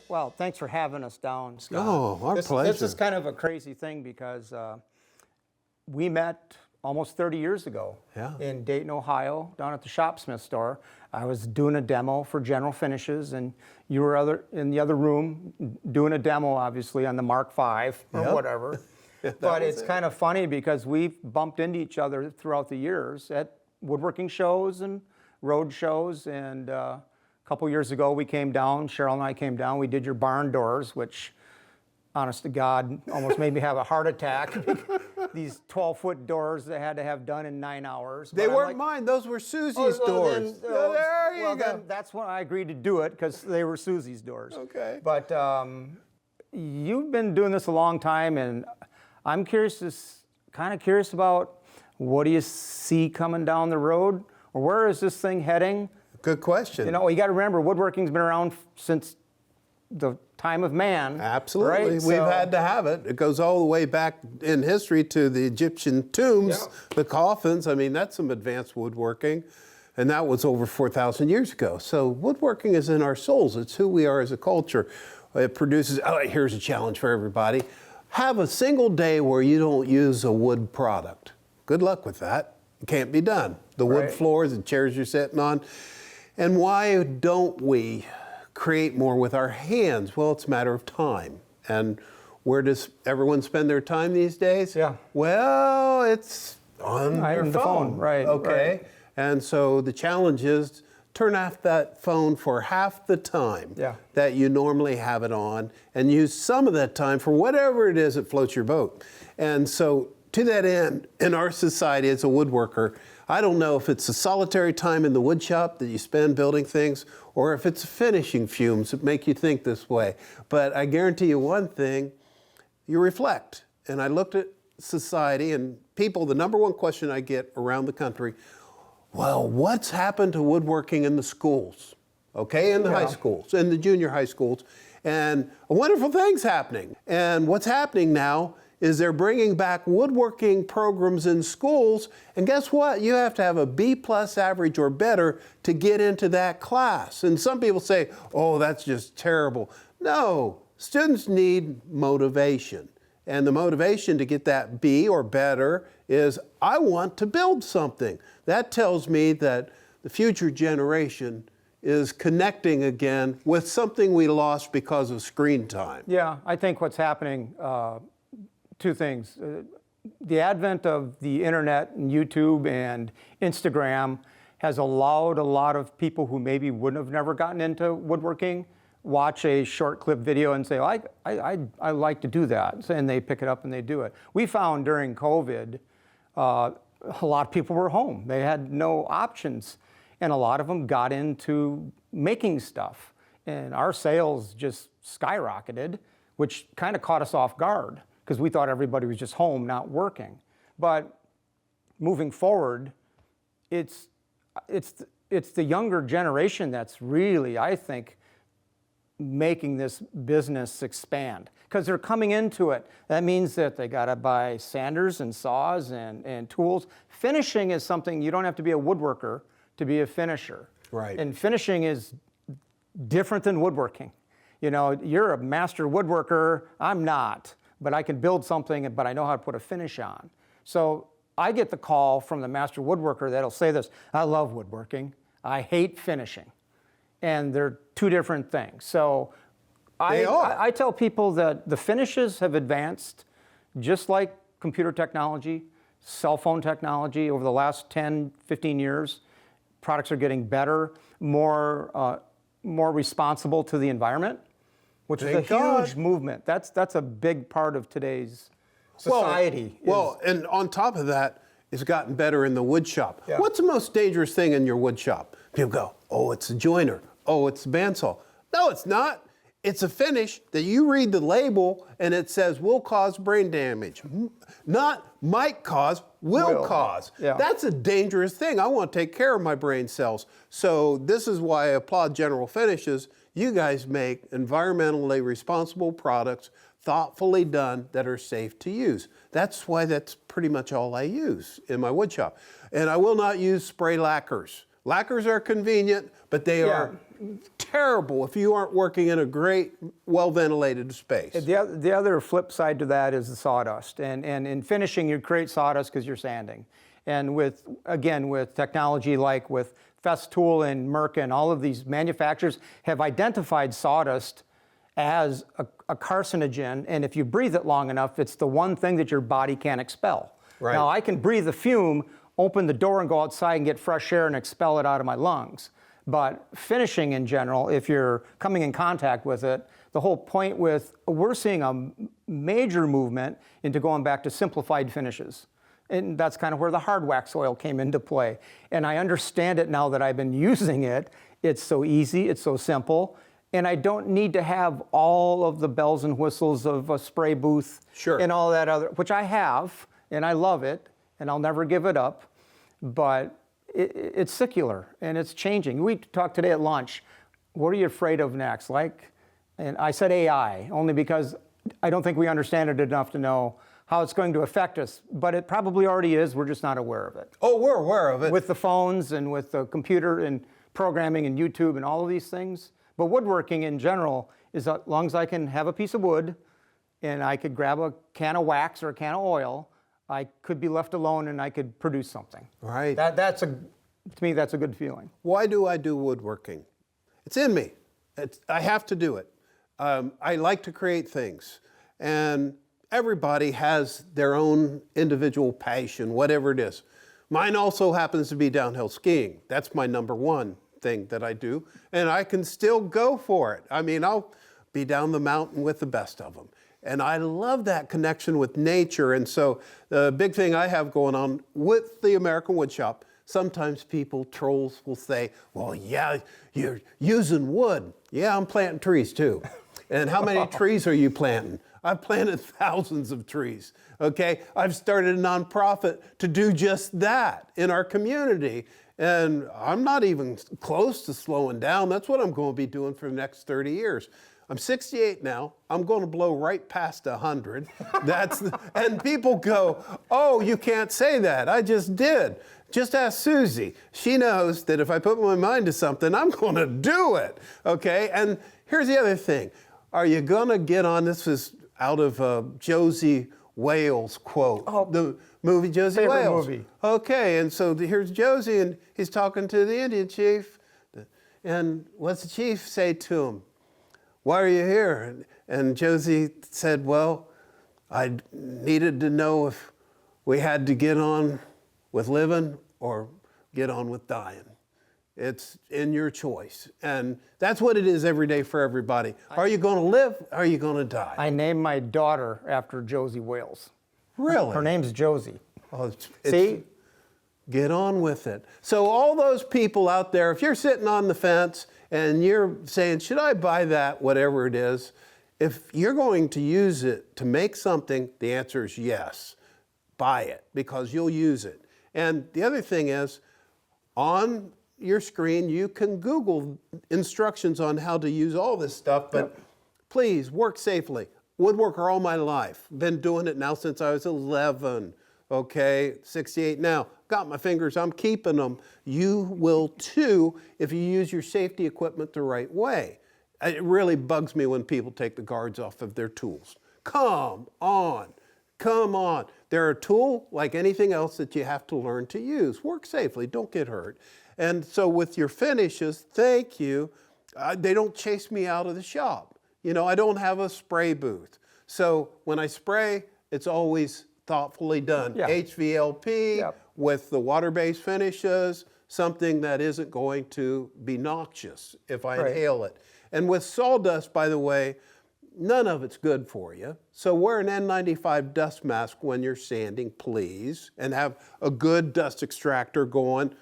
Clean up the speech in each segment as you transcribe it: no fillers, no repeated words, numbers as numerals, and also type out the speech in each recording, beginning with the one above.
Well, thanks for having us down, Scott. Oh, our pleasure. This is kind of a crazy thing because we met almost 30 years ago in Dayton, Ohio, down at the Shopsmith store. I was doing a demo for General Finishes, and you were in the other room doing a demo, obviously, on the Mark V or whatever. But it's kind of funny because we've bumped into each other throughout the years at woodworking shows and road shows, and a couple years ago we came down, Sheryl and I came down, we did your barn doors, which, honest to God, almost made me have a heart attack. These 12-foot doors they had to have done in 9 hours. They weren't mine, those were Susie's doors. There you go. Then that's when I agreed to do it, because they were Susie's doors. Okay. But you've been doing this a long time, and I'm kind of curious about, what do you see coming down the road? Or where is this thing heading? Good question. You know, you got to remember, woodworking's been around since the time of man. Absolutely. Right? We've had to have it. It goes all the way back in history to the Egyptian tombs, the coffins. I mean, that's some advanced woodworking. And that was over 4,000 years ago. So woodworking is in our souls. It's who we are as a culture. It produces, here's a challenge for everybody. Have a single day where you don't use a wood product. Good luck with that. It can't be done. The wood floors, the chairs you're sitting on. And why don't we create more with our hands? Well, it's a matter of time. And where does everyone spend their time these days? Well, it's on their phone. Right. Okay. And so the challenge is turn off that phone for half the time that you normally have it on, and use some of that time for whatever it is that floats your boat. And so to that end, in our society as a woodworker, I don't know if it's a solitary time in the wood shop that you spend building things, or if it's finishing fumes that make you think this way. But I guarantee you one thing, you reflect. And I looked at society and people, the number one question I get around the country, well, what's happened to woodworking in the schools? Okay, in the high schools, in the junior high schools. And a wonderful thing's happening. And what's happening now is they're bringing back woodworking programs in schools, and guess what? You have to have a B+ average or better to get into that class. And some people say, oh, that's just terrible. No, students need motivation. And the motivation to get that B or better is, I want to build something. That tells me that the future generation is connecting again with something we lost because of screen time. Yeah, I think what's happening, two things. The advent of the internet and YouTube and Instagram has allowed a lot of people who maybe wouldn't have never gotten into woodworking watch a short clip video and say, oh, I like to do that. And they pick it up and they do it. We found during COVID, a lot of people were home. They had no options. And a lot of them got into making stuff. And our sales just skyrocketed, which kind of caught us off guard, because we thought everybody was just home, not working. But moving forward, it's the younger generation that's really, I think, making this business expand, because they're coming into it. That means that they got to buy sanders and saws and tools. Finishing is something you don't have to be a woodworker to be a finisher. Right. And finishing is different than woodworking. You know, you're a master woodworker, I'm not. But I can build something, but I know how to put a finish on. So I get the call from the master woodworker that'll say this, I love woodworking, I hate finishing. And they're two different things. So I tell people that the finishes have advanced just like computer technology, cell phone technology over the last 10, 15 years. Products are getting better, more responsible to the environment, which is a huge movement. That's a big part of today's society. Well, and on top of that, it's gotten better in the wood shop. What's the most dangerous thing in your wood shop? People go, oh, it's a joiner. Oh, it's a bandsaw. No, it's not. It's a finish that you read the label and it says will cause brain damage. Not might cause, will cause. That's a dangerous thing. I want to take care of my brain cells. So this is why I applaud General Finishes. You guys make environmentally responsible products, thoughtfully done, that are safe to use. That's why that's pretty much all I use in my wood shop. And I will not use spray lacquers Lacquers are convenient, but they are terrible if you aren't working in a great, well-ventilated space. The other flip side to that is the sawdust. And in finishing, you create sawdust because you're sanding. And with technology like with Festool and Merck and all of these manufacturers have identified sawdust as a carcinogen. And if you breathe it long enough, it's the one thing that your body can't expel. Right. Now, I can breathe the fume, open the door and go outside and get fresh air and expel it out of my lungs. But finishing in general, if you're coming in contact with it, the whole point we're seeing a major movement into going back to simplified finishes. And that's kind of where the hard wax oil came into play. And I understand it now that I've been using it. It's so easy, it's so simple. And I don't need to have all of the bells and whistles of a spray booth and all that other, which I have, and I love it, and I'll never give it up. But it's secular and it's changing. We talked today at lunch. What are you afraid of next? And I said AI, only because I don't think we understand it enough to know how it's going to affect us. But it probably already is. We're just not aware of it. Oh, we're aware of it. With the phones and with the computer and programming and YouTube and all of these things. But woodworking in general is as long as I can have a piece of wood and I could grab a can of wax or a can of oil, I could be left alone and I could produce something. Right. To me, that's a good feeling. Why do I do woodworking? It's in me. I have to do it. I like to create things. And everybody has their own individual passion, whatever it is. Mine also happens to be downhill skiing. That's my number one thing that I do. And I can still go for it. I mean, I'll be down the mountain with the best of them. And I love that connection with nature. And so the big thing I have going on with the American Woodshop, sometimes trolls will say, well, yeah, you're using wood. Yeah, I'm planting trees too. And how many trees are you planting? I've planted thousands of trees, okay? I've started a nonprofit to do just that in our community. And I'm not even close to slowing down. That's what I'm going to be doing for the next 30 years. I'm 68 now. I'm going to blow right past 100. And people go, oh, you can't say that. I just did. Just ask Susie. She knows that if I put my mind to something, I'm going to do it. Okay? And here's the other thing. Are you going to get on? This is out of Josie Wales quote. Oh, the movie Josie Wales. Movie. Okay, and so here's Josie, and he's talking to the Indian chief. And what's the chief say to him? Why are you here? And Josie said, well, I needed to know if we had to get on with living or get on with dying. It's in your choice. And that's what it is every day for everybody. Are you going to live? Or are you going to die? I named my daughter after Josie Wales. Really? Her name's Josie. Oh, See? Get on with it. So all those people out there, if you're sitting on the fence and you're saying, should I buy that, whatever it is, if you're going to use it to make something, the answer is yes. Buy it because you'll use it. And the other thing is, on your screen, you can Google instructions on how to use all this stuff, but please work safely. Woodworker all my life. Been doing it now since I was 11. Okay, 68 now. Got my fingers, I'm keeping them. You will too if you use your safety equipment the right way. It really bugs me when people take the guards off of their tools. Come on. They're a tool like anything else that you have to learn to use. Work safely, don't get hurt. And so with your finishes, thank you. They don't chase me out of the shop. You know, I don't have a spray booth. So when I spray, it's always thoughtfully done. HVLP with the water-based finishes, something that isn't going to be noxious if I inhale it. And with sawdust, by the way, none of it's good for you. So wear an N95 dust mask when you're sanding, please, and have a good dust extractor going.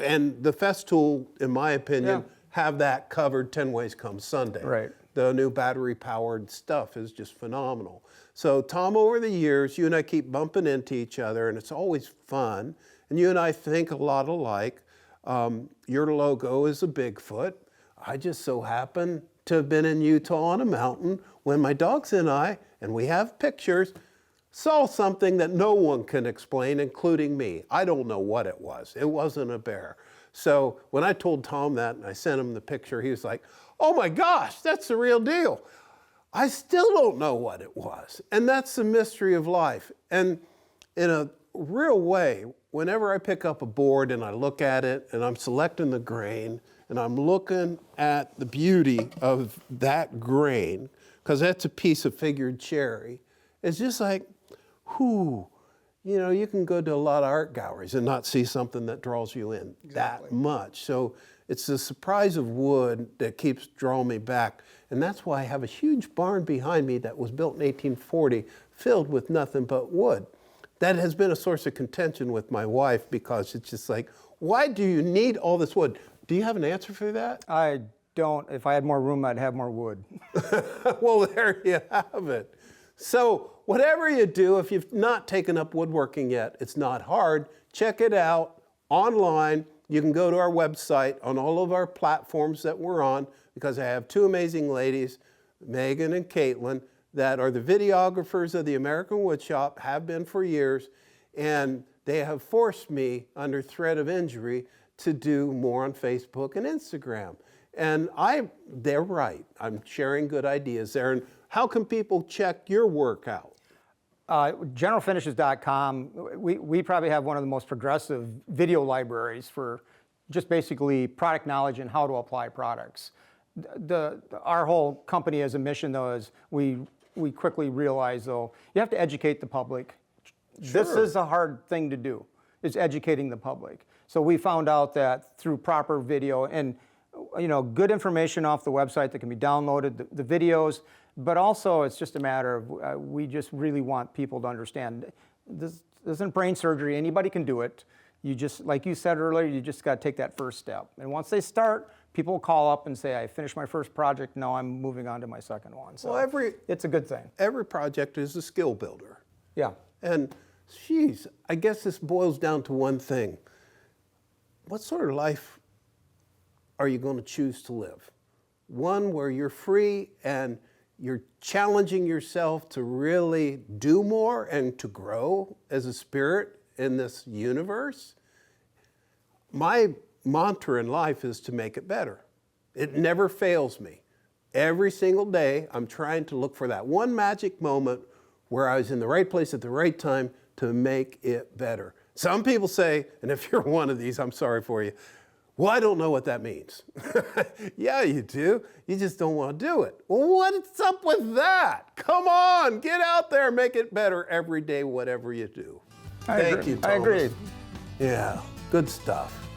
And the Festool, in my opinion, have that covered 10 ways come Sunday. Right. The new battery-powered stuff is just phenomenal. So, Tom, over the years, you and I keep bumping into each other, and it's always fun. And you and I think a lot alike. Your logo is a Bigfoot. I just so happen to have been in Utah on a mountain when my dogs and we have pictures, saw something that no one can explain, including me. I don't know what it was. It wasn't a bear. So when I told Tom that and I sent him the picture, he was like, oh my gosh, that's the real deal. I still don't know what it was. And that's the mystery of life. And in a real way, whenever I pick up a board and I look at it and I'm selecting the grain and I'm looking at the beauty of that grain, because that's a piece of figured cherry, it's just like, whew, you know, you can go to a lot of art galleries and not see something that draws you in that much. So it's the surprise of wood that keeps drawing me back. And that's why I have a huge barn behind me that was built in 1840, filled with nothing but wood. That has been a source of contention with my wife because it's just like, why do you need all this wood? Do you have an answer for that? I don't. If I had more room, I'd have more wood. Well, there you have it. So whatever you do, if you've not taken up woodworking yet, it's not hard. Check it out online. You can go to our website on all of our platforms that we're on, because I have two amazing ladies, Megan and Caitlin, that are the videographers of the American Woodshop, have been for years, and they have forced me under threat of injury to do more on Facebook and Instagram. And they're right. I'm sharing good ideas there. And how can people check your work out? Generalfinishes.com, we probably have one of the most progressive video libraries for just basically product knowledge and how to apply products. Our whole company as a mission, though, is we quickly realize, though, you have to educate the public. Sure. This is a hard thing to do, is educating the public. So we found out that through proper video and good information off the website that can be downloaded, the videos, but also it's just a matter of we just really want people to understand this isn't brain surgery. Anybody can do it. You just, like you said earlier, you just got to take that first step. And once they start, people will call up and say, I finished my first project, now I'm moving on to my second one. So well, it's a good thing. Every project is a skill builder. Yeah. And geez, I guess this boils down to one thing. What sort of life are you going to choose to live? One where you're free and you're challenging yourself to really do more and to grow as a spirit in this universe? My mantra in life is to make it better. It never fails me. Every single day, I'm trying to look for that one magic moment where I was in the right place at the right time to make it better. Some people say, and if you're one of these, I'm sorry for you, well, I don't know what that means. Yeah, you do. You just don't want to do it. Well, what's up with that? Come on, get out there, make it better every day, whatever you do. Thank you, Thomas. I agree. Yeah, good stuff.